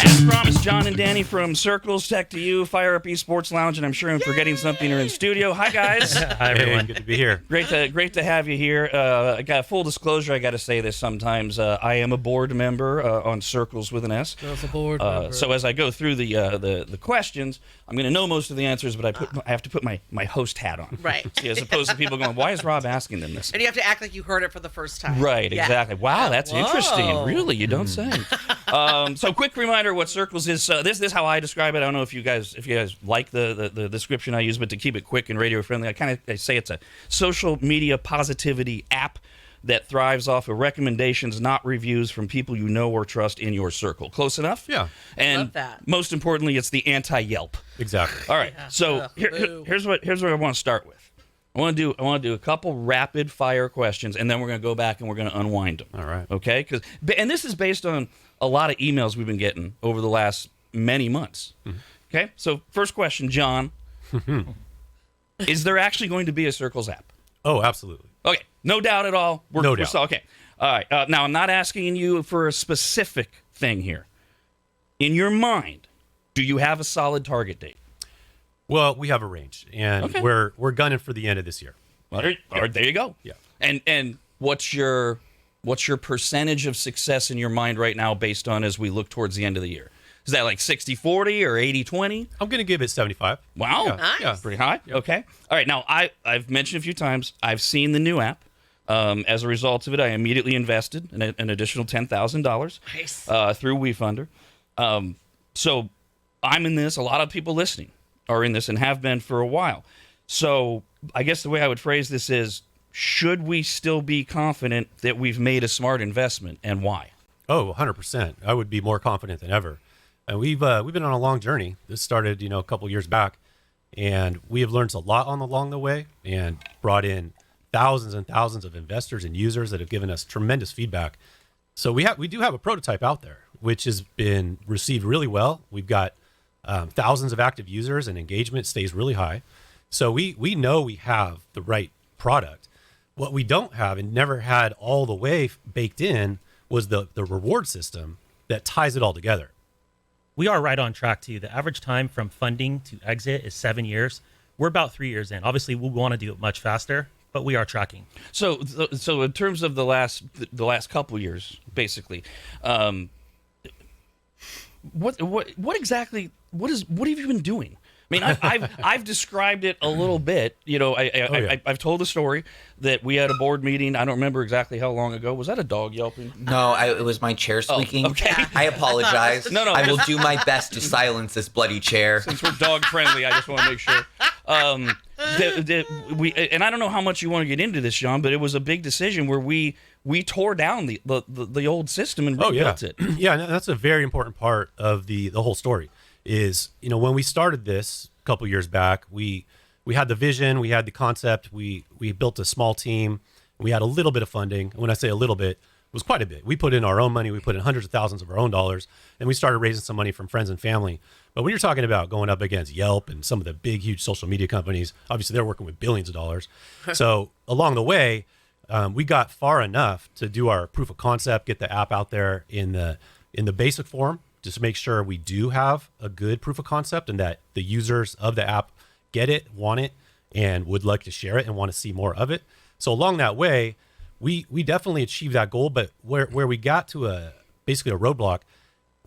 As promised, John and Danny from Sircles, Tech to You, Fire Up Esports Lounge, and I'm sure I'm forgetting something. Are in studio. Hi, guys. Hi, everyone. Good to be here. Great to have you here. I got full disclosure. I got to say this sometimes. I am a board member on Sircles with an S. That's a board member. So as I go through the questions, I'm going to know most of the answers, but I have to put my host hat on. Right. See, as opposed to people going, "Why is Rob asking them this?" And you have to act like you heard it for the first time. Right, Yeah. exactly. Wow, that's interesting. Whoa. Really, you don't say. So, quick reminder: what Sircles is. This is how I describe it. I don't know if you guys like the description I use, but to keep it quick and radio friendly, I say it's a social media positivity app that thrives off of recommendations, not reviews, from people you know or trust in your circle. Close enough? Yeah. And Love that. most importantly, it's the anti-Yelp. Exactly. All right. Yeah. So here's what I want to start with. I want to do a couple rapid fire questions, and then we're going to go back and we're going to unwind them. All right. Okay? And this is based on a lot of emails we've been getting over the last many months. Okay? So first question, John. Is there actually going to be a Sircles app? Oh, absolutely. Okay. No doubt at all. No doubt. Okay. All right. Now, I'm not asking you for a specific thing here. In your mind, do you have a solid target date? Well, we have a range, and Okay. we're gunning for the end of this year. All right, there you go. Yeah. And what's your percentage of success in your mind right now based on as we look towards the end of the year? Is that like 60-40 or 80-20? I'm going to give it 75. Wow. Yeah. Nice. Yeah. Pretty high. Okay. All right. Now, I've mentioned a few times, I've seen the new app. As a result of it, I immediately invested an additional $10,000 Nice. through WeFunder. So I'm in this. A lot of people listening are in this and have been for a while. So I guess the way I would phrase this is, should we still be confident that we've made a smart investment, and why? Oh, 100%. I would be more confident than ever. And we've been on a long journey. This started, a couple years back, and we have learned a lot along the way and brought in thousands and thousands of investors and users that have given us tremendous feedback. So we do have a prototype out there, which has been received really well. We've got thousands of active users, and engagement stays really high. So we know we have the right product. What we don't have and never had all the way baked in was the reward system that ties it all together. We are right on track too. The average time from funding to exit is 7 years. We're about 3 years in. Obviously, we want to do it much faster, but we are tracking. So in terms of the last couple years, basically, what exactly what have you been doing? I mean, I've described it a little bit. I've told the story that we had a board meeting. I don't remember exactly how long ago. Was that a dog yelping? No, it was my chair squeaking. okay. I apologize. No. I will do my best to silence this bloody chair. Since we're dog friendly, I just want to make sure. And I don't know how much you want to get into this, John, but it was a big decision where we tore down the old system and rebuilt it. Yeah, and that's a very important part of the whole story. Is when we started this a couple years back, we had the vision, we had the concept, we built a small team, we had a little bit of funding. And when I say a little bit, it was quite a bit. We put in our own money, we put in hundreds of thousands of our own dollars, and we started raising some money from friends and family. But when you're talking about going up against Yelp and some of the big, huge social media companies, obviously they're working with billions of dollars. So along the way, we got far enough to do our proof of concept, get the app out there in the basic form, just to make sure we do have a good proof of concept and that the users of the app get it, want it, and would like to share it and want to see more of it. So along that way, we definitely achieved that goal. But where we got to basically a roadblock,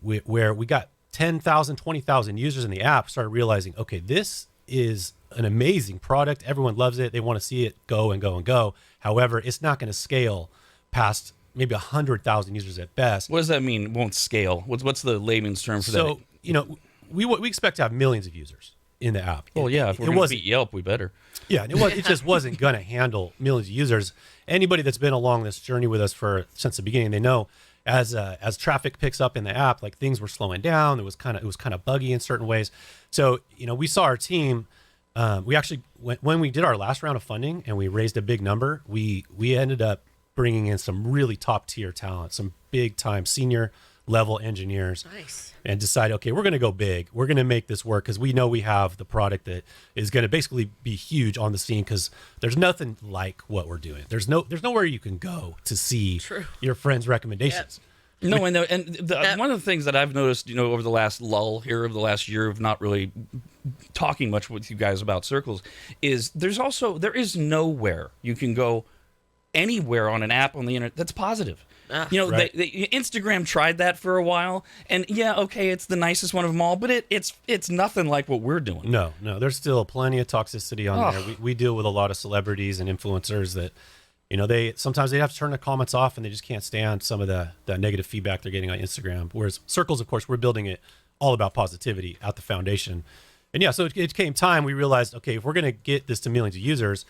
where we got 10,000, 20,000 users in the app, started realizing, okay, this is an amazing product. Everyone loves it. They want to see it go and go and go. However, it's not going to scale past maybe 100,000 users at best. What does that mean? Won't scale? What's the layman's term for that? So, we expect to have millions of users in the app. Well, yeah, if we're going to beat Yelp, we better. Yeah, and it just wasn't going to handle millions of users. Anybody that's been along this journey with us since the beginning, they know as traffic picks up in the app, like things were slowing down. It was kind of buggy in certain ways. So, we saw our team. We actually, when we did our last round of funding and we raised a big number, we ended up bringing in some really top tier talent, some big time senior level engineers. Nice. And decide, okay, we're going to go big. We're going to make this work because we know we have the product that is going to basically be huge on the scene, because there's nothing like what we're doing. There's nowhere you can go to see your friends' recommendations. No, one of the things that I've noticed, over the last lull here, over the last year of not really talking much with you guys about Circles, is there is nowhere you can go anywhere on an app on the internet that's positive. Right. Instagram tried that for a while, and yeah, okay, it's the nicest one of them all, but it's nothing like what we're doing. No, there's still plenty of toxicity on there. We deal with a lot of celebrities and influencers that, sometimes they have to turn the comments off and they just can't stand some of the negative feedback they're getting on Instagram. Whereas Circles, of course, we're building it all about positivity at the foundation. And yeah, so it came time, we realized, okay, if we're going to get this to millions of users,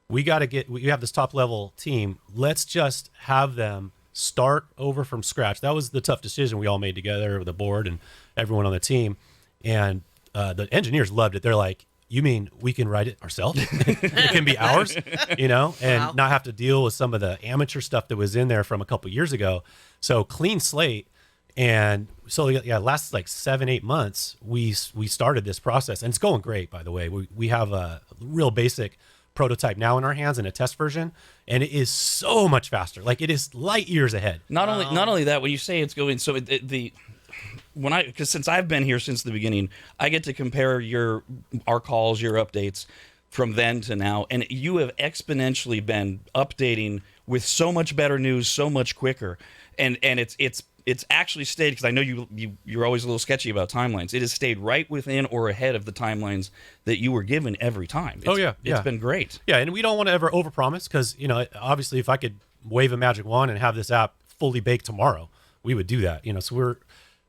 we have this top level team. Let's just have them start over from scratch. That was the tough decision we all made together with the board and everyone on the team. And the engineers loved it. They're like, you mean we can write it ourselves? It can be ours, and Wow. not have to deal with some of the amateur stuff that was in there from a couple years ago. So clean slate. And so, yeah, last like 7-8 months, we started this process, and it's going great, by the way. We have a real basic prototype now in our hands in a test version, and it is so much faster. Like, it is light years ahead. Not only that, when you say it's going, so because since I've been here since the beginning, I get to compare our calls, your updates from then to now, and you have exponentially been updating with so much better news, so much quicker, and it's actually stayed, because I know you're always a little sketchy about timelines. It has stayed right within or ahead of the timelines that you were given every time. It's been great. Yeah, and we don't want to ever overpromise, because obviously if I could wave a magic wand and have this app fully baked tomorrow, we would do that. So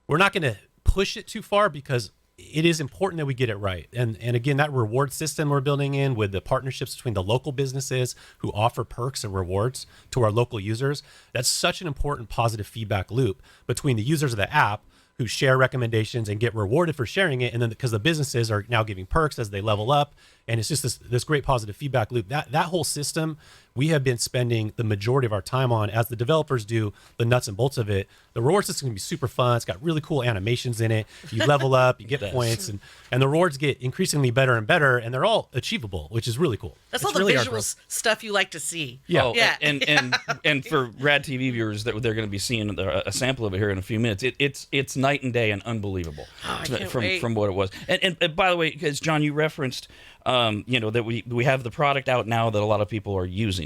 we're not going to push it too far, because it is important that we get it right. And again, that reward system we're building in with the partnerships between the local businesses who offer perks and rewards to our local users, that's such an important positive feedback loop between the users of the app who share recommendations and get rewarded for sharing it, and then because the businesses are now giving perks as they level up, and it's just this great positive feedback loop. That whole system we have been spending the majority of our time on, as the developers do the nuts and bolts of it. The reward system can be super fun. It's got really cool animations in it. You level up, you get points, and the rewards get increasingly better and better, and they're all achievable, which is really cool. That's It's all the really our visual stuff you like to see. Yeah. Oh, Yeah. and for RADTV viewers, that they're going to be seeing a sample of it here in a few minutes. It's night and day and unbelievable I can't wait. from what it was. And by the way, because John, you referenced that we have the product out now that a lot of people are using.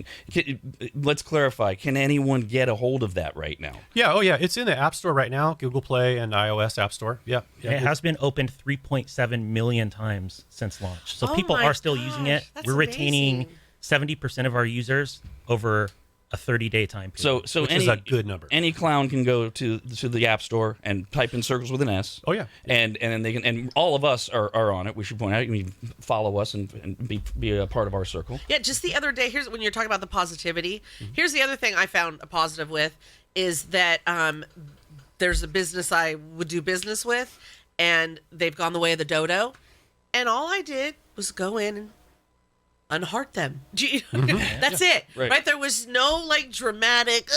Let's clarify. Can anyone get a hold of that right now? Yeah. Oh, yeah. It's in the App Store right now, Google Play and iOS App Store. Yeah. It has been opened 3.7 million times since launch. So Oh people my are still using it. gosh, that's We're retaining amazing. 70% of our users over a 30-day time period. So Which any is a good number. Any clown can go to the App Store and type in Circles with an S. Oh, yeah. And then they can, and all of us are on it. We should point out, you can follow us and be a part of our circle. Yeah, just the other day, here's when you're talking about the positivity. Here's the other thing I found a positive with is that there's a business I would do business with, and they've gone the way of the dodo. And all I did was go in and unheart them. That's it. Right. There was no like dramatic,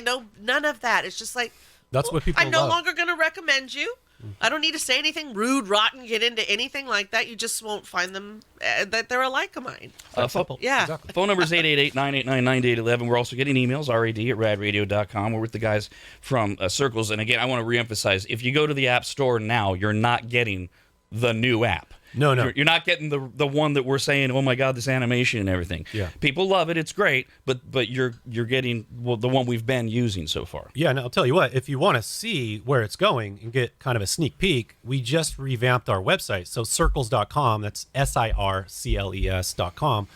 no, none of that. It's just like, That's what people I'm no love. longer going to recommend you. I don't need to say anything rude, rotten, get into anything like that. You just won't find them that they're alike of mine. Yeah. Exactly. Phone number is 888-989-9811. We're also getting emails, rad@radradio.com. We're with the guys from Circles. And again, I want to reemphasize, if you go to the App Store now, you're not getting the new app. No. You're not getting the one that we're saying, oh my God, this animation and everything. Yeah. People love it. It's great. But you're getting the one we've been using so far. Yeah, and I'll tell you what, if you want to see where it's going and get kind of a sneak peek, we just revamped our website. So circles.com, that's SIRCLES.com.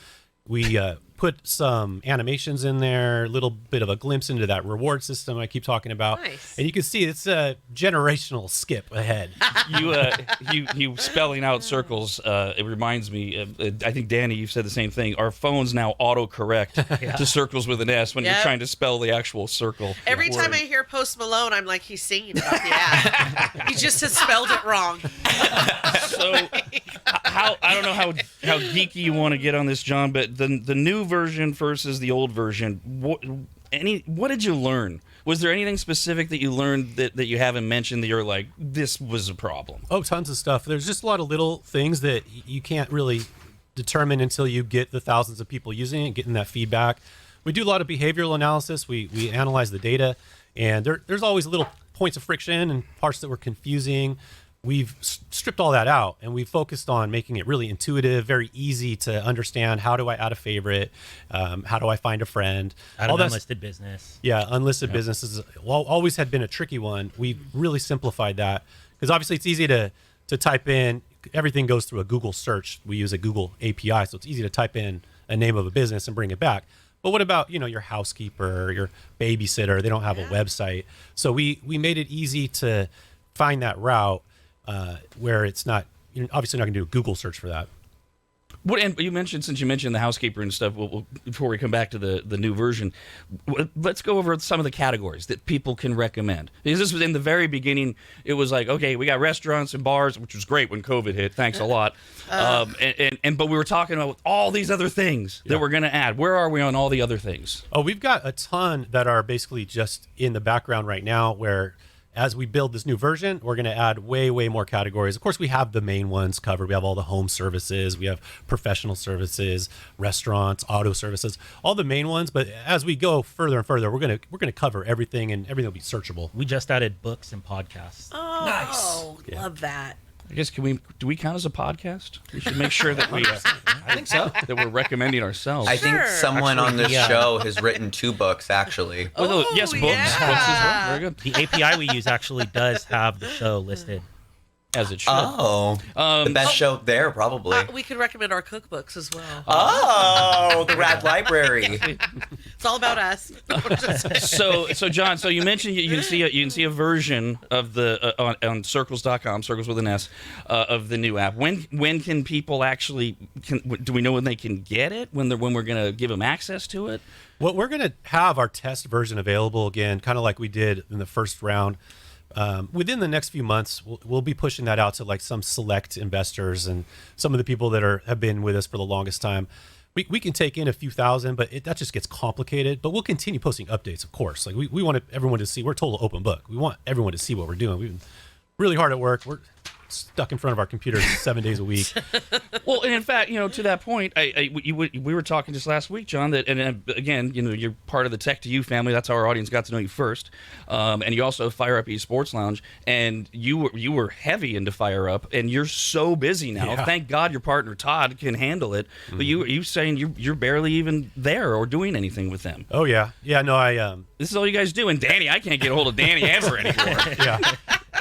We put some animations in there, a little bit of a glimpse into that reward system I keep talking about. Nice. And you can see it's a generational skip ahead. You spelling out Circles, it reminds me, I think, Danny, you've said the same thing. Our phones now autocorrect to Circles with an S when you're Yep. trying to spell the actual circle. Every time I hear Post Malone, I'm like, he's singing about the app. He just has spelled it wrong. So, I don't know how geeky you want to get on this, John, but the new version versus the old version, what did you learn? Was there anything specific that you learned that you haven't mentioned that you're like, this was a problem? Oh, tons of stuff. There's just a lot of little things that you can't really determine until you get the thousands of people using it, getting that feedback. We do a lot of behavioral analysis. We analyze the data, And there's always little points of friction and parts that were confusing. We've stripped all that out, and we've focused on making it really intuitive, very easy to understand. How do I add a favorite? How do I find a friend? Add All an that's- unlisted business. Yeah, unlisted businesses always had been a tricky one. We've really simplified that because obviously it's easy to type in. Everything goes through a Google search. We use a Google API, so it's easy to type in a name of a business and bring it back. But what about, your housekeeper, your babysitter? They don't have a website. So we made it easy to find that route where it's not, you're obviously not going to do a Google search for that. And you mentioned, since you mentioned the housekeeper and stuff, before we come back to the new version, let's go over some of the categories that people can recommend. Because this was in the very beginning, it was like, okay, we got restaurants and bars, which was great when COVID hit. Thanks a lot. But we were talking about all these other things that we're going to add. Where are we on all the other things? Oh, we've got a ton that are basically just in the background right now where as we build this new version, we're going to add way, way more categories. Of course, we have the main ones covered. We have all the home services. We have professional services, restaurants, auto services, all the main ones. But as we go further and further, we're going to cover everything, and everything will be searchable. We just added books and podcasts. Oh, Nice. Love that. I guess do we count as a podcast? We should make sure that I think so. that we're recommending ourselves. I think Sure. someone on this yeah. show has written 2 books, actually. Yes, books. yeah. Books as well. Very good. The API we use actually does have the show listed. As it should. Oh, the best show there, probably. We could recommend our cookbooks as well. Oh, the Rad Library. It's all about us. So John, so you mentioned you can see a version of the on Sircles.com, Circles with an S, of the new app. When can people actually? Do we know when they can get it? When we're going to give them access to it? Well, we're going to have our test version available again, kind of like we did in the first round. Within the next few months, we'll be pushing that out to like some select investors and some of the people that have been with us for the longest time. We can take in a few thousand, but that just gets complicated. But we'll continue posting updates, of course. Like we want everyone to see. We're a total open book. We want everyone to see what we're doing. We've been really hard at work. We're stuck in front of our computers 7 days a week. Well, and in fact, to that point, we were talking just last week, John, that, and again, you're part of the Tech to You family. That's how our audience got to know you first. And you also Fire Up Esports Lounge, and you were heavy into Fire Up, and you're so busy now. Yeah. Thank God your partner Todd can handle it. But you saying you're barely even there or doing anything with them. Oh yeah, no, This is all you guys do. And Danny, I can't get a hold of Danny ever anymore.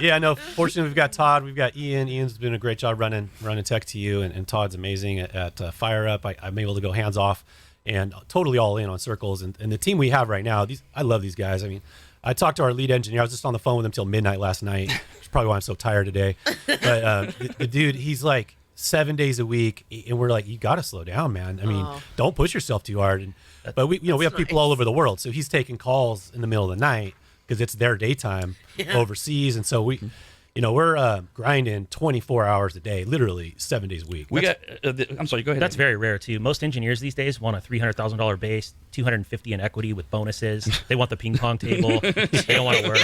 yeah, no. Fortunately, we've got Todd. We've got Ian. Ian's doing a great job running Tech to You, and Todd's amazing at Fire Up. I'm able to go hands off and totally all in on Sircles. And the team we have right now, I love these guys. I mean, I talked to our lead engineer. I was just on the phone with him till midnight last night. Which is probably why I'm so tired today. But the dude, he's like 7 days a week, and we're like, you got to slow down, man. I mean, don't push yourself too hard. But we have people all over the world, so he's taking calls in the middle of the night because it's their daytime overseas, and so we're grinding 24 hours a day, literally 7 days a week. I'm sorry, go ahead. That's very rare too. Most engineers these days want a $300,000 base, $250 in equity with bonuses. They want the ping pong table. They don't want to work.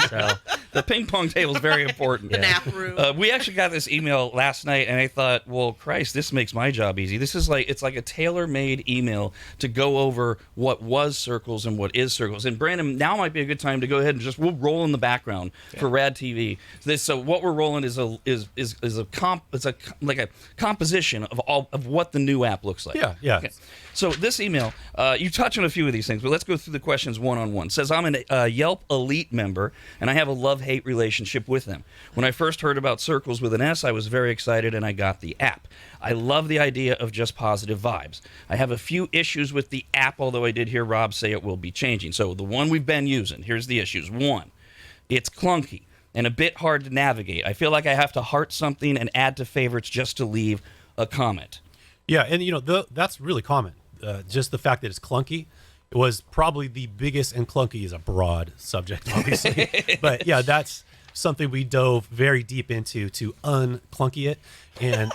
So the ping pong table is very important. The nap room. We actually got this email last night, and I thought, well, Christ, this makes my job easy. This is it's like a tailor-made email to go over what was Sircles and what is Sircles. And Brandon, now might be a good time to go ahead and we'll roll in the background for RADTV. So what we're rolling is a composition of what the new app looks like. Yeah. Okay. So this email, you touch on a few of these things, but let's go through the questions one on one. It says, I'm a Yelp Elite member, and I have a love-hate relationship with them. When I first heard about Sircles with an S, I was very excited, and I got the app. I love the idea of just positive vibes. I have a few issues with the app, although I did hear Rob say it will be changing. So the one we've been using, here's the issues. 1, it's clunky and a bit hard to navigate. I feel like I have to heart something and add to favorites just to leave a comment. Yeah, and that's really common. Just the fact that it's clunky. It was probably the biggest, and clunky is a broad subject, obviously. But yeah, that's something we dove very deep into to unclunky it. And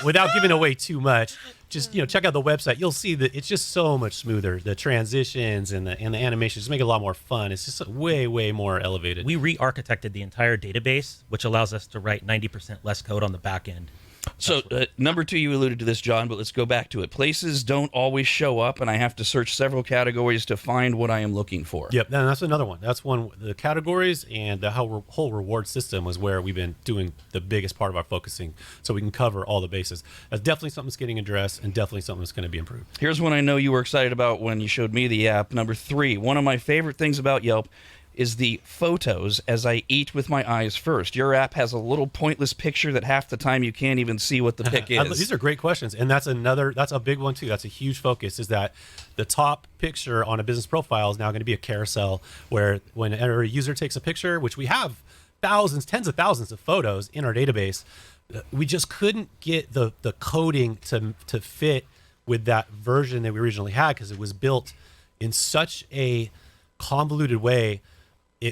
without giving away too much, just check out the website. You'll see that it's just so much smoother. The transitions and the animations just make it a lot more fun. It's just way, way more elevated. we re-architected the entire database, which allows us to write 90% less code on the back end. So number 2, you alluded to this, John, but let's go back to it. Places don't always show up, and I have to search several categories to find what I am looking for. Yep, and that's another one. That's one. The categories and the whole reward system was where we've been doing the biggest part of our focusing, so we can cover all the bases. That's definitely something that's getting addressed, and definitely something that's going to be improved. Here's one I know you were excited about when you showed me the app. Number 3, one of my favorite things about Yelp is the photos as I eat with my eyes first. Your app has a little pointless picture that half the time you can't even see what the pic is. These are great questions, and that's a big one too. That's a huge focus, is that the top picture on a business profile is now going to be a carousel, where whenever a user takes a picture, which we have thousands, tens of thousands of photos in our database, we just couldn't get the coding to fit with that version that we originally had, because it was built in such a convoluted way.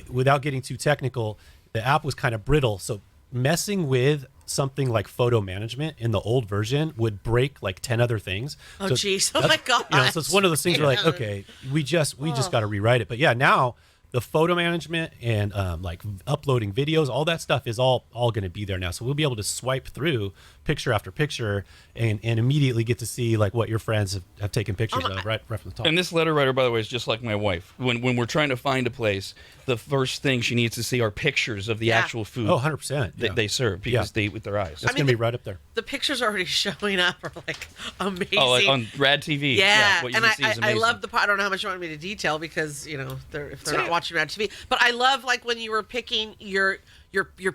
Without getting too technical, the app was kind of brittle. So messing with something like photo management in the old version would break like 10 other things. Oh, geez. Oh, my God. So it's one of those things where like, okay, we just got to rewrite it. But yeah, now the photo management and like uploading videos, all that stuff is all going to be there now. So we'll be able to swipe through picture after picture and immediately get to see like what your friends have taken pictures of right from the top. And this letter writer, by the way, is just like my wife. When we're trying to find a place, the first thing she needs to see are pictures of the actual food 100%. that they serve, because they eat with their eyes. That's going to be right up there. The pictures already showing up are like amazing. Oh, like on RADTV. Yeah, what you and can see is I amazing. love I don't know how much you want me to detail, because if they're not watching RADTV, but I love like when you were picking your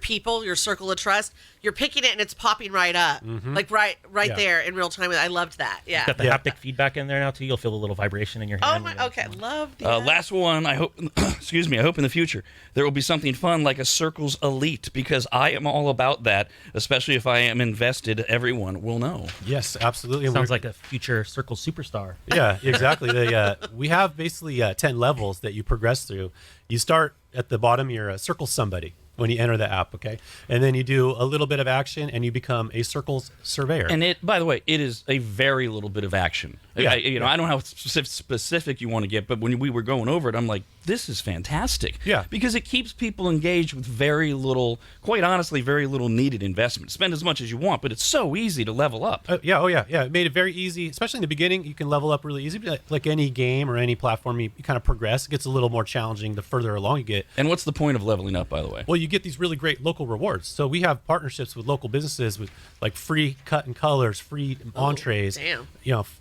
people, your circle of trust, you're picking it and it's popping right up, like right there in real time. I loved that. Yeah. Got the haptic feedback in there now too. You'll feel a little vibration in your hand. Oh my. Okay. Love the last one. I hope. Excuse me. I hope in the future there will be something fun like a Sircles Elite, because I am all about that. Especially if I am invested, everyone will know. Yes, absolutely. Sounds like a future Circle superstar. Yeah, exactly. We have basically 10 levels that you progress through. You start at the bottom, you're a Circle somebody when you enter the app, okay? And then you do a little bit of action and you become a Circles surveyor. And by the way, it is a very little bit of action. Yeah, I don't know how specific you want to get, but when we were going over it, I'm like, this is fantastic. Yeah. Because it keeps people engaged with very little, quite honestly, very little needed investment. Spend as much as you want, but it's so easy to level up. Yeah. It made it very easy, especially in the beginning. You can level up really easy. Like any game or any platform, you kind of progress. It gets a little more challenging the further along you get. And what's the point of leveling up, by the way? Well, you get these really great local rewards. So we have partnerships with local businesses with like free cut and colors, free entrees,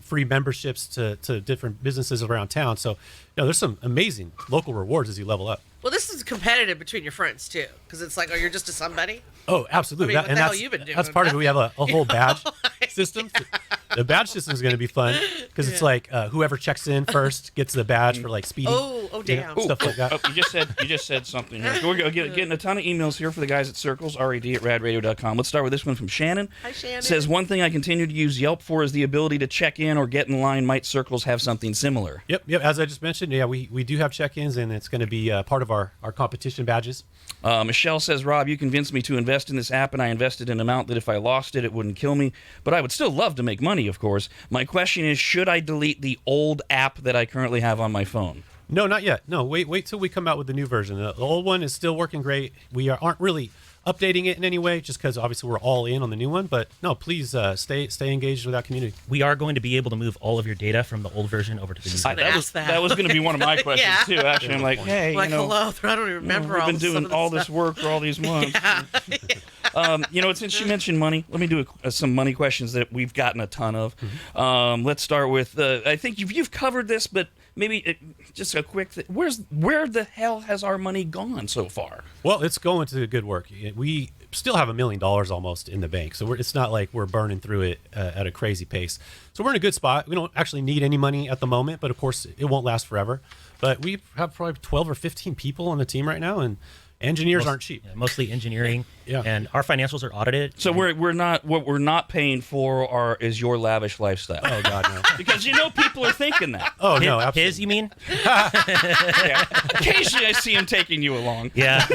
free memberships to different businesses around town. So, there's some amazing local rewards as you level up. Well, this is competitive between your friends too, because it's like, you're just a somebody. Oh, absolutely. I mean, what the hell you been doing? That's part of it. We have a whole badge system. The badge system is going to be fun because it's like whoever checks in first gets the badge for like speeding. Oh, damn. Stuff like that. You just said something here. We're getting a ton of emails here for the guys at Sircles, rad@radradio.com. Let's start with this one from Shannon. Hi, Shannon. Says, one thing I continue to use Yelp for is the ability to check in or get in line. Might Sircles have something similar? Yep. As I just mentioned, we do have check-ins, and it's going to be part of our competition badges. Michelle says, Rob, you convinced me to invest in this app, and I invested an amount that if I lost it, it wouldn't kill me. But I would still love to make money, of course. My question is, should I delete the old app that I currently have on my phone? No, not yet. No, wait till we come out with the new version. The old one is still working great. We aren't really updating it in any way, just because obviously we're all in on the new one. But no, please stay engaged with that community. We are going to be able to move all of your data from the old version over to the new version. That was going to be one of my questions too. Actually, I'm like, hey, hello, I don't even remember. We've been doing all this work for all these months. Since you mentioned money, let me do some money questions that we've gotten a ton of. Let's start with. I think you've covered this, but maybe just a quick. Where the hell has our money gone so far? Well, it's going to good work. We still have $1 million almost in the bank, so it's not like we're burning through it at a crazy pace. So we're in a good spot. We don't actually need any money at the moment, but of course it won't last forever. But we have probably 12 or 15 people on the team right now, and engineers aren't cheap. Yeah, mostly engineering. Yeah. And our financials are audited. So we're not what we're not paying for is your lavish lifestyle. Oh God, no. Because people are thinking that. Oh no, absolutely. His, you mean? Yeah. Occasionally I see him taking you along. Yeah.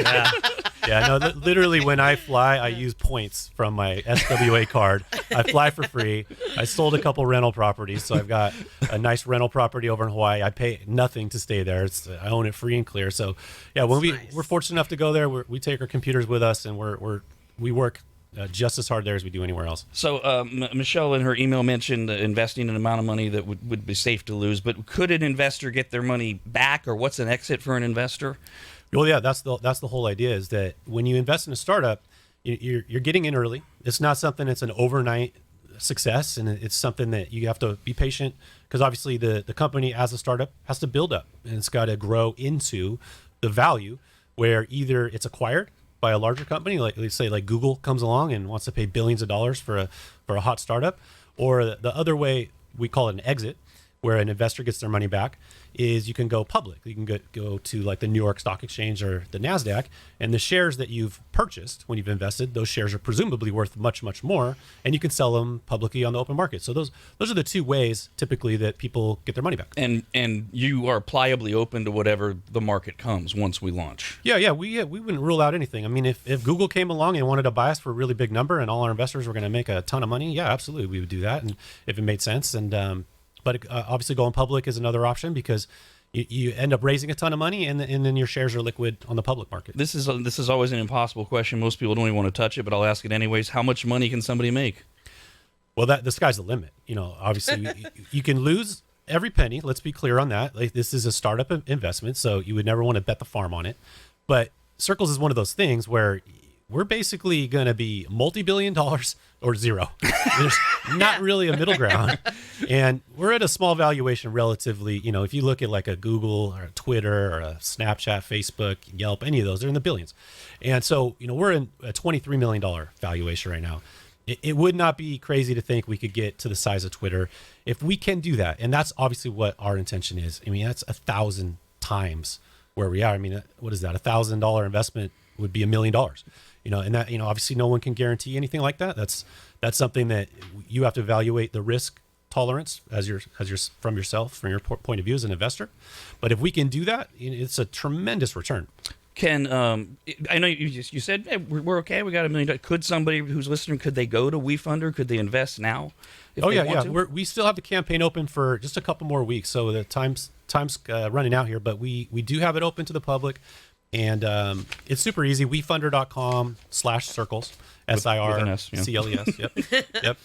Yeah, no, literally when I fly, I use points from my SWA card. I fly for free. I sold a couple rental properties, so I've got a nice rental property over in Hawaii. I pay nothing to stay there. I own it free and clear. So, yeah, when we're fortunate enough to go there, we take our computers with us, and we work just as hard there as we do anywhere else. So Michelle in her email mentioned investing an amount of money that would be safe to lose, but could an investor get their money back, or what's an exit for an investor? Well, yeah, that's the whole idea, is that when you invest in a startup, you're getting in early. It's not something that's an overnight success, and it's something that you have to be patient, because obviously the company as a startup has to build up, and it's got to grow into the value where either it's acquired by a larger company, like let's say like Google comes along and wants to pay billions of dollars for a hot startup, or the other way, we call it an exit, where an investor gets their money back, is you can go public. You can go to like the New York Stock Exchange or the NASDAQ, and the shares that you've purchased when you've invested, those shares are presumably worth much, much more, and you can sell them publicly on the open market. So those are the two ways typically that people get their money back. And you are pliably open to whatever the market comes once we launch. Yeah, we wouldn't rule out anything. I mean, if Google came along and wanted to buy us for a really big number and all our investors were going to make a ton of money, yeah, absolutely, we would do that, and if it made sense. And but obviously going public is another option, because you end up raising a ton of money, and then your shares are liquid on the public market. This is always an impossible question. Most people don't even want to touch it, but I'll ask it anyways. How much money can somebody make? Well, the sky's the limit. Obviously, you can lose every penny. Let's be clear on that. Like, this is a startup investment, so you would never want to bet the farm on it. But Sircles is one of those things where we're basically going to be multi-billion dollars or zero. There's not really a middle ground. And we're at a small valuation relatively. If you look at like a Google or a Twitter or a Snapchat, Facebook, Yelp, any of those, they're in the billions. And so, we're in a $23 million valuation right now. It would not be crazy to think we could get to the size of Twitter if we can do that. And that's obviously what our intention is. I mean, that's 1,000 times where we are. I mean, what is that? $1,000 investment would be $1 million. And that, obviously no one can guarantee anything like that. That's something that you have to evaluate the risk tolerance as your from your point of view as an investor. But if we can do that, it's a tremendous return. Can I know you said, hey, we're okay, we got $1 million. Could somebody who's listening, could they go to WeFunder? Could they invest now? We still have the campaign open for just a couple more weeks, so the time's running out here. But we do have it open to the public. And it's super easy. WeFunder.com/Sircles, SIRCLES. Yep.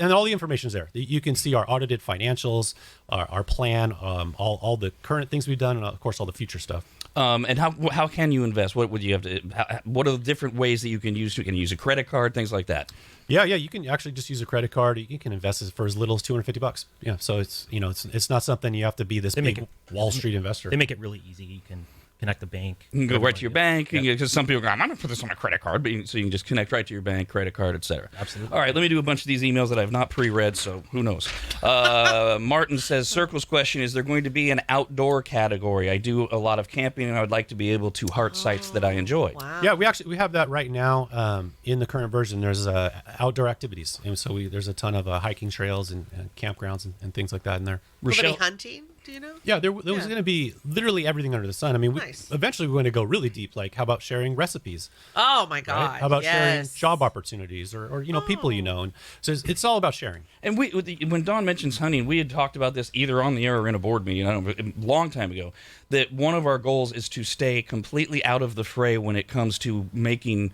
And all the information's there. You can see our audited financials, our plan, all the current things we've done, and of course all the future stuff. And how can you invest? What would you have to? What are the different ways that you can use? You can use a credit card, things like that. Yeah. You can actually just use a credit card. You can invest for as little as $250. Yeah. So it's not something you have to be this big Wall Street investor. They make it really easy. You can connect the bank. You can go right to your bank, because some people go, I'm going to put this on my credit card, so you can just connect right to your bank, credit card, etc. Absolutely. All right, let me do a bunch of these emails that I've not pre-read, so who knows. Martin says, Circles question, is there going to be an outdoor category? I do a lot of camping, and I would like to be able to heart sites that I enjoy. Wow. Yeah, we have that right now in the current version. There's outdoor activities, and so there's a ton of hiking trails and campgrounds and things like that in there. Will there Rochelle? be hunting? Do you know? Yeah, there was going to be literally everything under the sun. I mean, Nice. Eventually we're going to go really deep. Like, how about sharing recipes? Oh my God! Right? How about sharing yes. job opportunities or people you know? And so it's all about sharing. And when Dawn mentions hunting, we had talked about this either on the air or in a board meeting, I don't know, a long time ago, that one of our goals is to stay completely out of the fray when it comes to making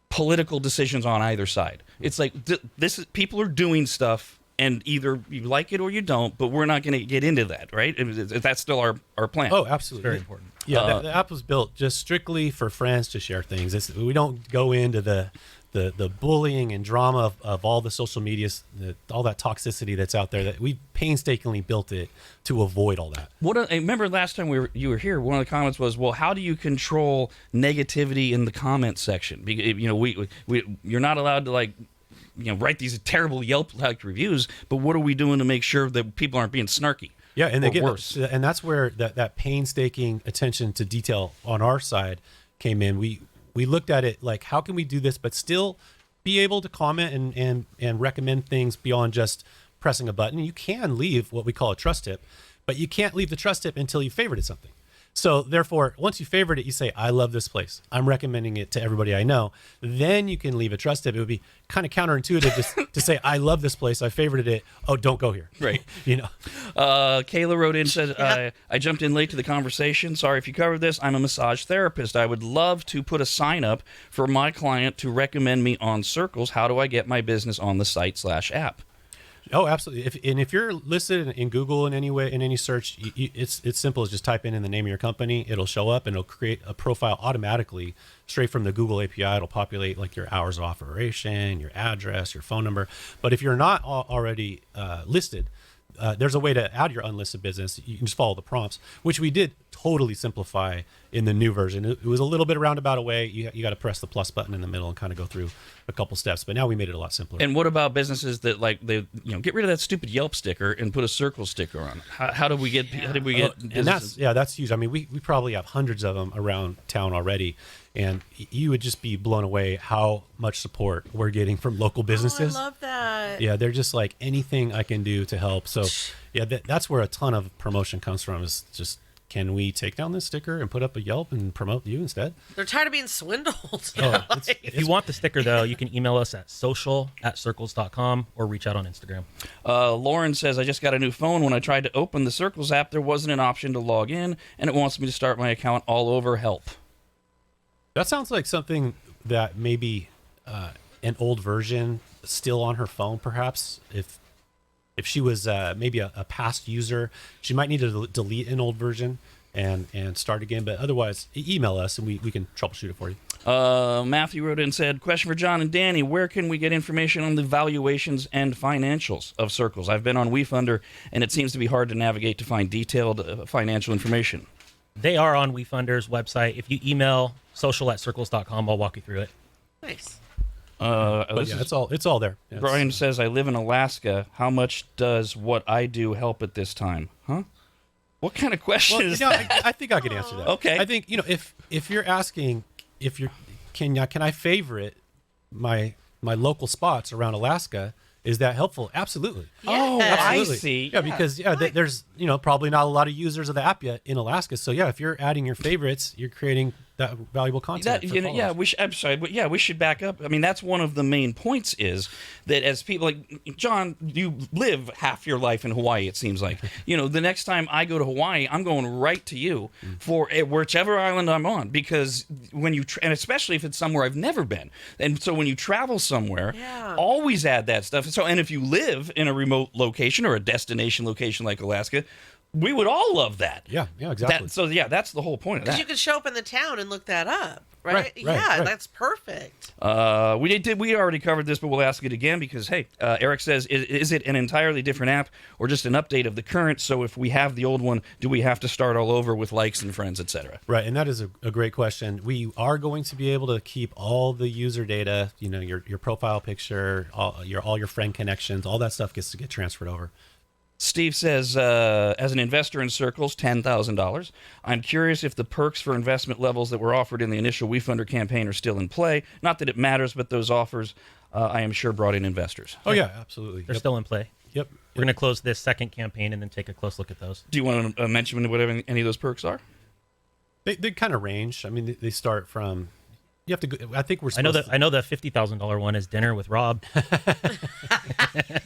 political decisions on either side. It's like people are doing stuff, and either you like it or you don't, but we're not going to get into that, right? That's still our plan. Oh, absolutely. Very important. Yeah, the app was built just strictly for friends to share things. We don't go into the bullying and drama of all the social medias, all that toxicity that's out there. That we painstakingly built it to avoid all that. I remember last time you were here, one of the comments was, well, how do you control negativity in the comment section? You're not allowed to write these terrible Yelp-like reviews, but what are we doing to make sure that people aren't being snarky? Yeah, and they get worse. And that's where that painstaking attention to detail on our side came in. We looked at it like, how can we do this, but still be able to comment and recommend things beyond just pressing a button. You can leave what we call a trust tip, but you can't leave the trust tip until you favorited something. So therefore, once you favorite it, you say, I love this place. I'm recommending it to everybody I know. Then you can leave a trust tip. It would be kind of counterintuitive to say, I love this place. I favorited it. Oh, don't go here. Right. You know. Kayla wrote in, said, I jumped in late to the conversation. Sorry if you covered this. I'm a massage therapist. I would love to put a sign up for my client to recommend me on Sircles. How do I get my business on the site/app? Oh, absolutely. If you're listed in Google in any way, in any search, it's simple as just type in the name of your company. It'll show up and it'll create a profile automatically straight from the Google API. It'll populate like your hours of operation, your address, your phone number. But if you're not already listed, there's a way to add your unlisted business. You can just follow the prompts, which we did totally simplify in the new version. It was a little bit roundabout way. You got to press the plus button in the middle and kind of go through a couple steps. But now we made it a lot simpler. And what about businesses that get rid of that stupid Yelp sticker and put a Circle sticker on? How do we get? How did we get? And that's huge. I mean, we probably have hundreds of them around town already. And you would just be blown away how much support we're getting from local businesses. Oh, I love that. Yeah, they're just like, anything I can do to help. So, yeah, that's where a ton of promotion comes from, is just, can we take down this sticker and put up a Yelp and promote you instead? They're tired of being swindled. If you want the sticker, though, you can email us at social@sircles.com or reach out on Instagram. Lauren says, I just got a new phone. When I tried to open the Sircles app, there wasn't an option to log in, and it wants me to start my account all over. Help. That sounds like something that maybe an old version still on her phone, perhaps. If she was maybe a past user, she might need to delete an old version and start again. But otherwise, email us and we can troubleshoot it for you. Matthew wrote in and said, question for John and Danny, where can we get information on the valuations and financials of Sircles? I've been on WeFunder, and it seems to be hard to navigate to find detailed financial information. They are on WeFunder's website. If you email social@sircles.com, I'll walk you through it. Nice. But yeah, it's all there. Yeah, Brian says, I live in Alaska. How much does what I do help at this time? Huh? What kind of question is that? I think I can answer that. Okay. I think, if you're asking, can I favorite my local spots around Alaska, is that helpful? Absolutely. Oh, absolutely. I see. Yeah, because there's probably not a lot of users of the app yet in Alaska. So yeah, if you're adding your favorites, you're creating that valuable content. We should back up. I mean, that's one of the main points, is that as people like John, you live half your life in Hawaii, it seems like. The next time I go to Hawaii, I'm going right to you for whichever island I'm on, because when you and especially if it's somewhere I've never been, and so when you travel somewhere, always add that stuff. So, and if you live in a remote location or a destination location like Alaska, we would all love that. Yeah, exactly. That's the whole point of that. Because you could show up in the town and look that up, right? Right. That's perfect. We already covered this, but we'll ask it again because, hey, Eric says, is it an entirely different app or just an update of the current? So if we have the old one, do we have to start all over with likes and friends, etc.? Right, and that is a great question. We are going to be able to keep all the user data, your profile picture, all your friend connections, all that stuff gets to get transferred over. Steve says, as an investor in Sircles, $10,000. I'm curious if the perks for investment levels that were offered in the initial WeFunder campaign are still in play. Not that it matters, but those offers, I am sure, brought in investors. Oh, yeah, absolutely. They're still in play. Yep. We're going to close this second campaign and then take a close look at those. Do you want to mention whatever any of those perks are? They kind of range. I mean, they start from... You have to go, I think we're I know the $50,000 one is dinner with Rob.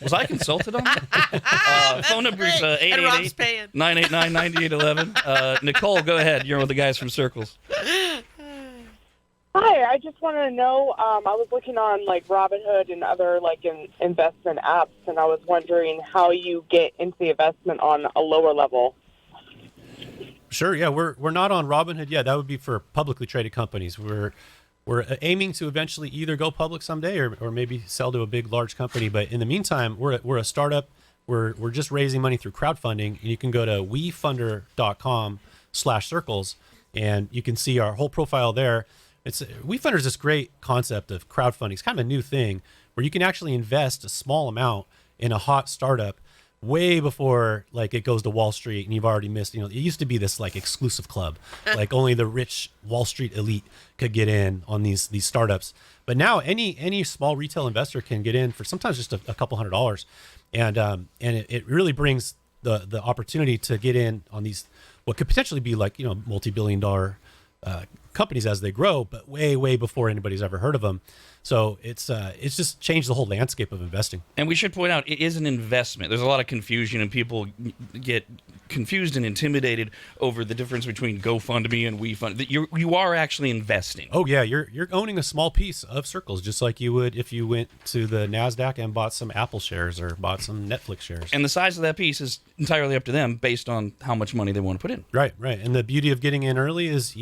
Was I consulted on that? Phone number is 888-989-9811. Nicole, go ahead. You're one of the guys from Sircles. Hi, I just want to know, I was looking on like Robinhood and other like investment apps, and I was wondering how you get into the investment on a lower level. Sure, yeah, we're not on Robinhood yet. That would be for publicly traded companies. We're aiming to eventually either go public someday or maybe sell to a big, large company. But in the meantime, we're a startup. We're just raising money through crowdfunding. And you can go to wefunder.com/Sircles, and you can see our whole profile there. WeFunder is this great concept of crowdfunding. It's kind of a new thing where you can actually invest a small amount in a hot startup way before like it goes to Wall Street and you've already missed, it used to be this like exclusive club, like only the rich Wall Street elite could get in on these startups. But now any small retail investor can get in for sometimes just a couple $100. And it really brings the opportunity to get in on these what could potentially be like multi-billion-dollar companies as they grow, but way before anybody's ever heard of them. So it's just changed the whole landscape of investing. And we should point out, it is an investment. There's a lot of confusion, and people get confused and intimidated over the difference between GoFundMe and WeFund. You are actually investing. Oh yeah, you're owning a small piece of Sircles, just like you would if you went to the NASDAQ and bought some Apple shares or bought some Netflix shares. And the size of that piece is entirely up to them based on how much money they want to put in. Right. And the beauty of getting in early is,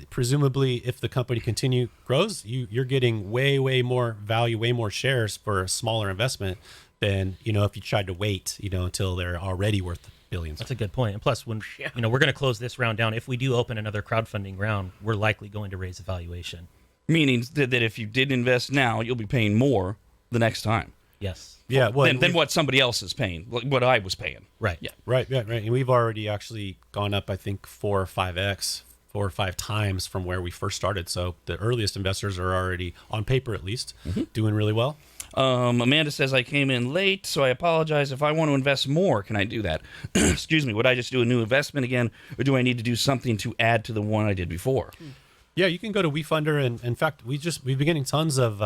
presumably if the company grows, you're getting way more value, way more shares for a smaller investment than, if you tried to wait, until they're already worth billions. That's a good point. And plus, when we're going to close this round down, if we do open another crowdfunding round, we're likely going to raise the valuation. Meaning that if you did invest now, you'll be paying more the next time. Yes. Yeah. Well, than what somebody else is paying, like what I was paying. Right. Yeah. Right. And we've already actually gone up, I think, 4 or 5 times from where we first started. So the earliest investors are already, on paper at least, doing really well. Amanda says, I came in late, so I apologize. If I want to invest more, can I do that? Excuse me. Would I just do a new investment again, or do I need to do something to add to the one I did before? Yeah, you can go to WeFunder, and in fact, we've been getting tons of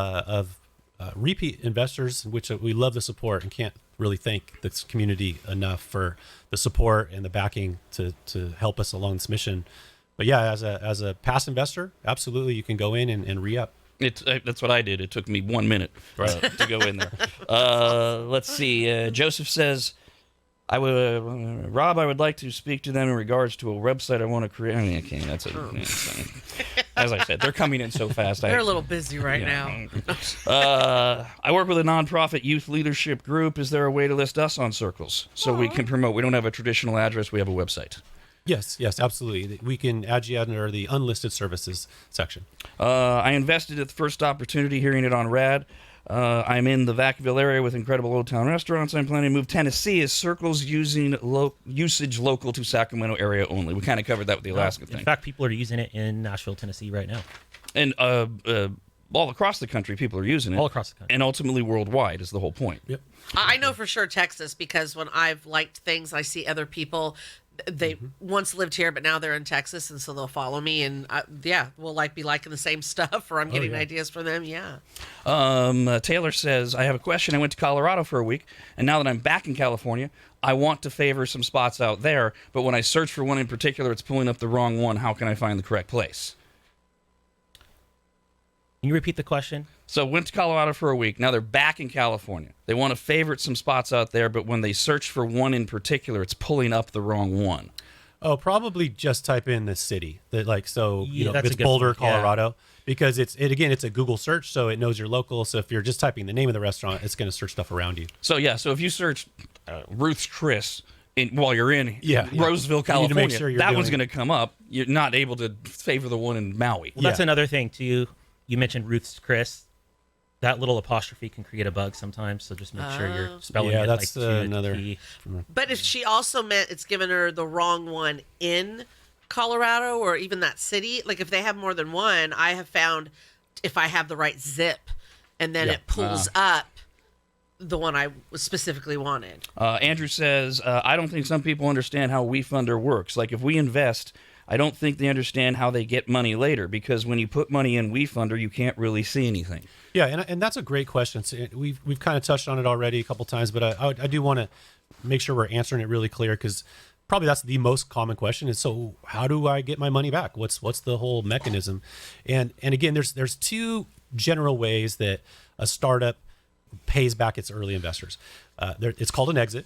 repeat investors, which we love the support and can't really thank this community enough for the support and the backing to help us along this mission. But yeah, as a past investor, absolutely, you can go in and re-up. That's what I did. It took me 1 minute to go in there. Let's see. Joseph says, Rob, I would like to speak to them in regards to a website I want to create. I mean, I can't. As I said, they're coming in so fast. They're a little busy right now. I work with a nonprofit youth leadership group. Is there a way to list us on Sircles so we can promote? We don't have a traditional address. We have a website. Yes, absolutely. We can add you under the unlisted services section. I invested at the first opportunity, hearing it on Rad. I'm in the Vacaville area with incredible old town restaurants. I'm planning to move Tennessee. Is Sircles using usage local to Sacramento area only? We kind of covered that with the Alaska thing. In fact, people are using it in Nashville, Tennessee right now. And all across the country, people are using it. All across the country. And ultimately worldwide is the whole point. Yep. I know for sure Texas, because when I've liked things, I see other people. They once lived here, but now they're in Texas, and so they'll follow me, and we'll be liking the same stuff, or I'm getting ideas from them. Yeah. Taylor says, I have a question. I went to Colorado for a week, and now that I'm back in California, I want to favor some spots out there, but when I search for one in particular, it's pulling up the wrong one. How can I find the correct place? Can you repeat the question? So went to Colorado for a week. Now they're back in California. They want to favorite some spots out there, but when they search for one in particular, it's pulling up the wrong one. Oh, probably just type in the city. If it's Boulder, point, yeah. Colorado, because it's a Google search, so it knows you're local. So if you're just typing the name of the restaurant, it's going to search stuff around you. So if you search Ruth's Chris while you're in Roseville, You California, need to make sure you're that doing one's it. going to come up. You're not able to favor the one in Maui. Well, that's another thing too. You mentioned Ruth's Chris. That little apostrophe can create a bug sometimes, so just make sure you're spelling it that's like to another. the T. But if she also meant it's given her the wrong one in Colorado, or even that city, like if they have more than one, I have found if I have the right zip, and then it pulls up the one I specifically wanted. Andrew says, I don't think some people understand how WeFunder works. Like if we invest, I don't think they understand how they get money later, because when you put money in WeFunder, you can't really see anything. Yeah, and that's a great question. So we've kind of touched on it already a couple times, but I do want to make sure we're answering it really clear, because probably that's the most common question is, so how do I get my money back? What's the whole mechanism? And again, there's two general ways that a startup pays back its early investors. It's called an exit.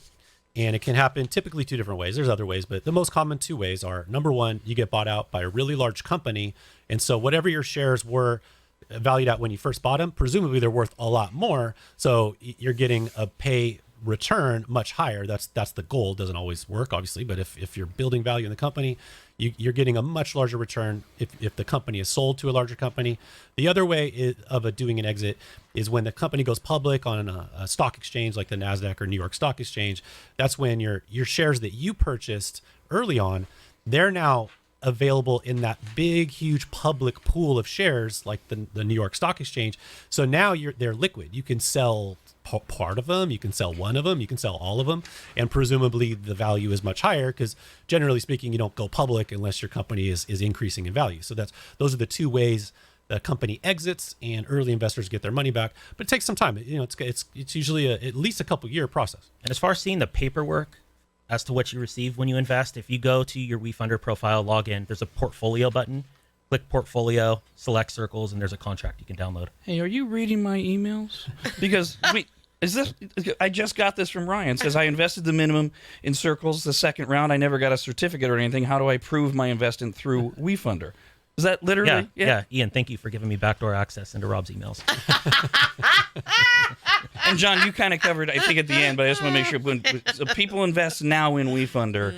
And it can happen typically 2 different ways. There's other ways, but the most common 2 ways are, number one, you get bought out by a really large company. And so whatever your shares were valued at when you first bought them, presumably they're worth a lot more. So you're getting a pay return much higher. That's the goal. It doesn't always work, obviously, but if you're building value in the company, you're getting a much larger return if the company is sold to a larger company. The other way of doing an exit is when the company goes public on a stock exchange like the NASDAQ or New York Stock Exchange. That's when your shares that you purchased early on, they're now available in that big, huge public pool of shares like the New York Stock Exchange. So now they're liquid. You can sell part of them, you can sell one of them, you can sell all of them, and presumably the value is much higher because generally speaking, you don't go public unless your company is increasing in value. So those are the two ways the company exits and early investors get their money back. But it takes some time. It's usually at least a couple year process. And as far as seeing the paperwork as to what you receive when you invest, if you go to your WeFunder profile, log in, there's a portfolio button. Click portfolio, select Sircles, and there's a contract you can download. Hey, are you reading my emails? Because I just got this from Ryan. It says I invested the minimum in Sircles the second round. I never got a certificate or anything. How do I prove my investment through WeFunder? Is that literally? Yeah. Ian, thank you for giving me backdoor access into Rob's emails. And John, you kind of covered, I think, at the end, but I just want to make sure so people invest now in WeFunder.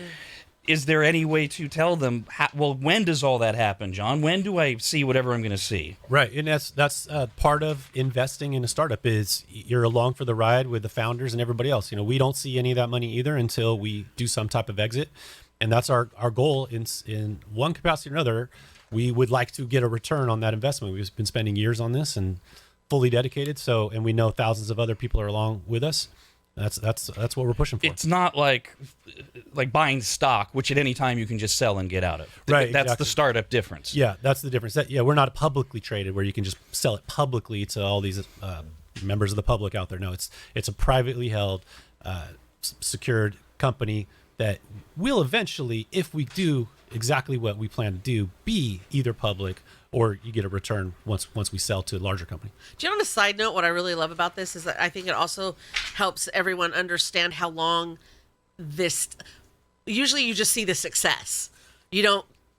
Is there any way to tell them, when does all that happen, John? When do I see whatever I'm going to see? Right, and that's part of investing in a startup is you're along for the ride with the founders and everybody else. We don't see any of that money either until we do some type of exit, and that's our goal in one capacity or another. We would like to get a return on that investment. We've been spending years on this and fully dedicated. And we know thousands of other people are along with us. That's what we're pushing for. It's not like buying stock, which at any time you can just sell and get out of. Right, that's exactly. the startup difference. Yeah, that's the difference. We're not publicly traded where you can just sell it publicly to all these members of the public out there. No, it's a privately held, secured company that will eventually, if we do exactly what we plan to do, be either public or you get a return once we sell to a larger company. Do you know, on a side note, what I really love about this is that I think it also helps everyone understand how long this. Usually, you just see the success.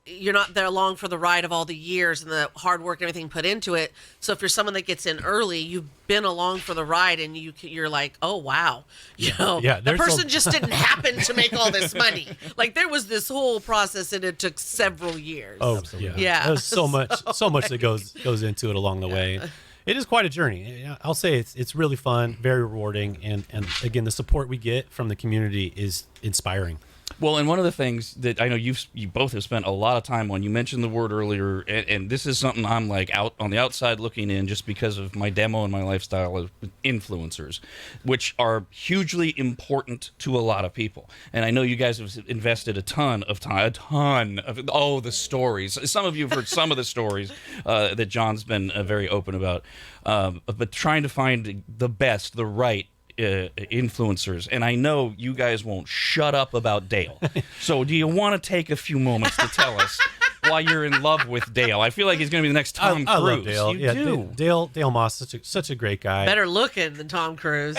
You're not there along for the ride of all the years and the hard work and everything put into it. So if you're someone that gets in early, you've been along for the ride, and you're like, oh wow, the person just didn't happen to make all this money. Like there was this whole process, and it took several years. Oh, yeah. There's so much that goes into it along the way. It is quite a journey. I'll say it's really fun, very rewarding, and again, the support we get from the community is inspiring. Well, and one of the things that I know you both have spent a lot of time on, you mentioned the word earlier, and this is something I'm out on the outside looking in just because of my demo and my lifestyle of influencers, which are hugely important to a lot of people. And I know you guys have invested a ton of the stories. Some of you have heard some of the stories that John's been very open about, but trying to find the best, the right influencers, and I know you guys won't shut up about Dale. So do you want to take a few moments to tell us why you're in love with Dale? I feel like he's going to be the next Tom Cruise. I love Dale. You do. Dale Moss, such a great guy. Better looking than Tom Cruise.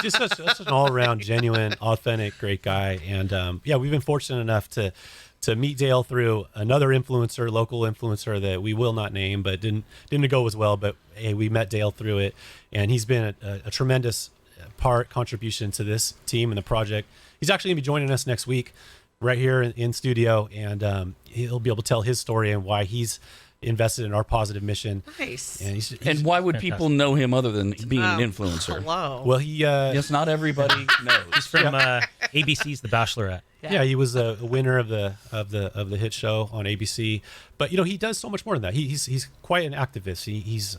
Just such an all-around, genuine, authentic, great guy. And we've been fortunate enough to meet Dale through another local influencer that we will not name, but didn't go as well. But hey, we met Dale through it, and he's been a tremendous contribution to this team and the project. He's actually gonna be joining us next week, right here in studio, and he'll be able to tell his story and why he's invested in our positive mission. Nice. And why would people know him other than being an influencer? Hello. Well, yes, not everybody knows. He's from ABC's The Bachelorette. Yeah, he was a winner of the hit show on ABC. But he does so much more than that. He's quite an activist. He's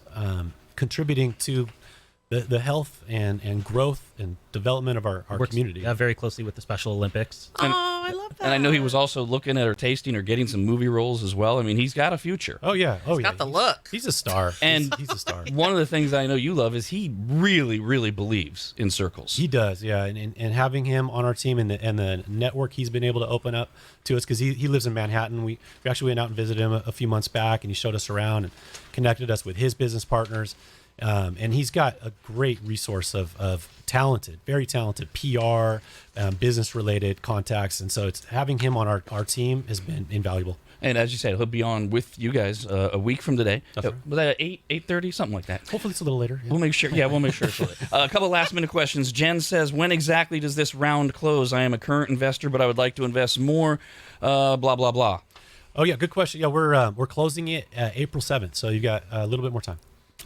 contributing to the health and growth and development of our Works, community. very closely with the Special Olympics. I love that. And I know he was also looking at or tasting or getting some movie roles as well. I mean, he's got a future. Oh yeah, He's got the look. He's a star. And he's a star. One of the things I know you love is he really, really believes in Sircles. He does, yeah. And having him on our team and the network he's been able to open up to us, because he lives in Manhattan. We actually went out and visited him a few months back, and he showed us around and connected us with his business partners. And he's got a great resource of very talented PR, business-related contacts. And so having him on our team has been invaluable. And as you said, he'll be on with you guys a week from today. That's right. Was that at 8:30, something like that? Hopefully it's a little later. Yeah. We'll make sure. Yeah, we'll make sure. A couple of last-minute questions. Jen says, when exactly does this round close? I am a current investor, but I would like to invest more, blah, blah, blah. Oh, yeah, good question. Yeah, we're closing it April 7th, so you've got a little bit more time.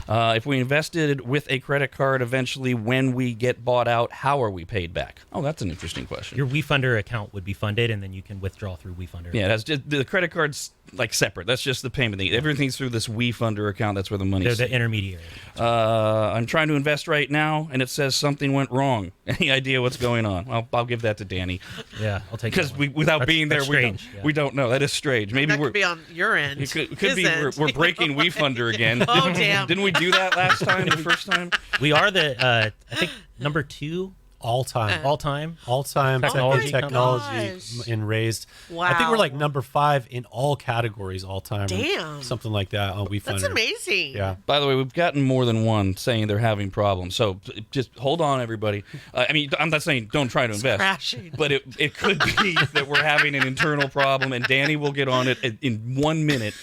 If we invested with a credit card, eventually when we get bought out, how are we paid back? Oh, that's an interesting question. Your WeFunder account would be funded, and then you can withdraw through WeFunder. Yeah, that's just, the credit card's like separate. That's just the payment thing. Everything's through this WeFunder account. That's where the money's. They're the intermediary. I'm trying to invest right now, and it says something went wrong. Any idea what's going on? I'll give that to Danny. Yeah, I'll take because without being there, we don't know. That is strange. Maybe That could be on your end. It could be we're breaking WeFunder again. Oh, damn. Didn't we do that last time? The first time? We are the I think number 2 all-time Technology technology in raised. I think we're like number 5 in all categories all time. Damn. Something like that on WeFunder. That's amazing. Yeah. By the way, we've gotten more than one saying they're having problems. So just hold on, everybody. I mean, I'm not saying don't try to invest. Crashing. But it could be that we're having an internal problem, and Danny will get on it in 1 minute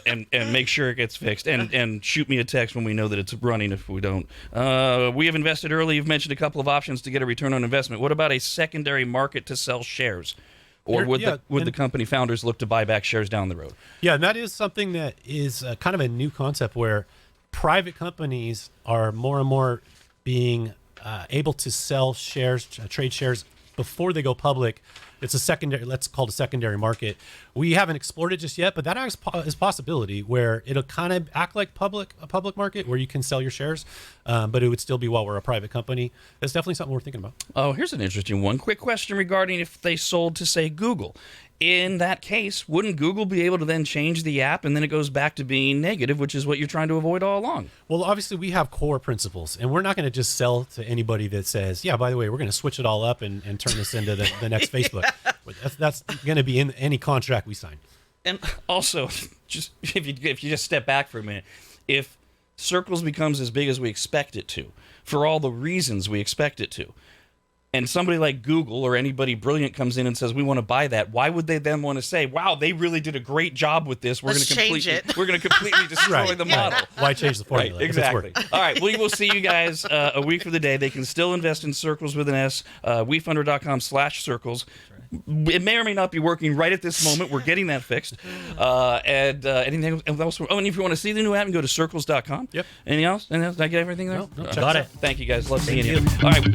and make sure it gets fixed. And shoot me a text when we know that it's running if we don't. We have invested early. You've mentioned a couple of options to get a return on investment. What about a secondary market to sell shares? Or would the company founders look to buy back shares down the road? Yeah, and that is something that is kind of a new concept where private companies are more and more being able to sell shares, trade shares before they go public. It's a secondary, let's call it a secondary market. We haven't explored it just yet, but that is a possibility where it'll kind of act like a public market where you can sell your shares, but it would still be while we're a private company. That's definitely something we're thinking about. Oh, here's an interesting one. Quick question regarding if they sold to, say, Google. In that case, wouldn't Google be able to then change the app and then it goes back to being negative, which is what you're trying to avoid all along? Well, obviously, we have core principles, and we're not going to just sell to anybody that says, yeah, by the way, we're going to switch it all up and turn this into the next Facebook. That's going to be in any contract we sign. And also, just if you just step back for a minute, if Sircles becomes as big as we expect it to, for all the reasons we expect it to, and somebody like Google or anybody brilliant comes in and says, we want to buy that, why would they then want to say, wow, they really did a great job with this. We're going to completely destroy the model. Why change the formula? Right, exactly. All right, we will see you guys a week from the day. They can still invest in Sircles with an S, WeFunder.com/Sircles. It may or may not be working right at this moment. We're getting that fixed. And anything else? Oh, and if you want to see the new app, you can go to Sircles.com. Yep. Anything else? Did I get everything there? No, got it. Thank you, guys. Love seeing you. you. All right.